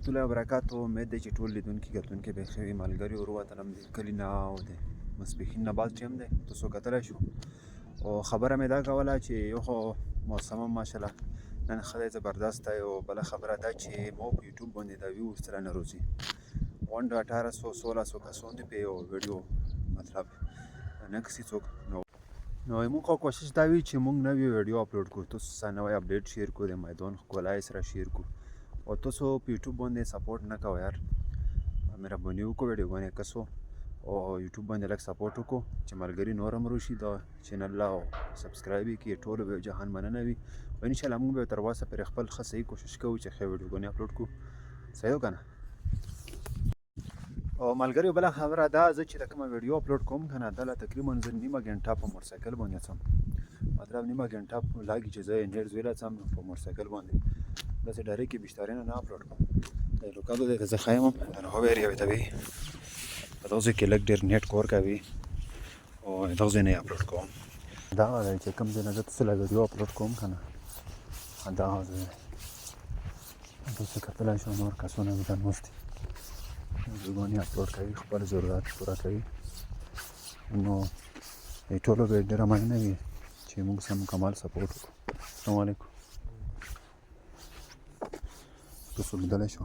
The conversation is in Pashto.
الله وبرکاتو. امید دی چې ټول لیدونکي کتونکي بخیر وي. ملګري ور وطن هم د کلي نه او د ماسپښین نه بعد ټایم دی تاسو کتلی شو او خبره مې دا کوله چې یو خو موسم هم ماشاءالله نن ښه دی زبردست دی او بله خبره دا چې ما په یوټیوب باندې دا ویو ورسره نه روزي غونډه 1800 کسان دي په یو ویډیو مطلب نه کسي څوک نو موږ خو کوشش دا وي چې موږ نوې ویډیو اپلوډ کړو تاسو سره نوی اپډیټ شیر کړو د میدان ښکلا یې سره شیر کړو او تاسو په یوټیوب باندې سپورټ نه کوئ یار مهرباني وکړو ویډیوګانې کسو او یوټیوب باندې لږ سپورټ وکړو چې ملګري نور هم روشي دا چینل لا سبسکرایب یې کړي ټولو به جهان مننه وي او انشاءالله موږ به تر اوسه پرې خپل ښه صحیح کوشش کوو چې ښه ویډیوګانې اپلوډ کړو صحیح که نه او ملګري بله خبره دا زه چې د کومه ویډیو اپلوډ کوم که نه دله تقریبا زه نیمه ګنټه په موټرسایکل باندې ځم مطلب نیمه ګنټه لاګي چې زه انډیر زویله ځم په موټرسایکل باندې داسې ډایرکټ بیشترې نه اپلوډ کوم دا لوکالو دی که زه ښه یم نو هو ایریا ته وي په دغه ځای کې لږ ډېر نیټ کار کوي او دغه ځای نه یې اپلوډ کوم دغه دی چې کوم ځای نه زه تاسو له ویډیو اپلوډ کوم که نه دغه ځای دی تاسو کتلی شو نور کسونه به دا ناست دي ویډیوګانې اپلوډ کوي خپل ضرورت پوره کوي نو ټولو به ډېره مننه وي چې موږ سره مکمل سپورټ وکړو السلام علیکم تاسو لیدلی شو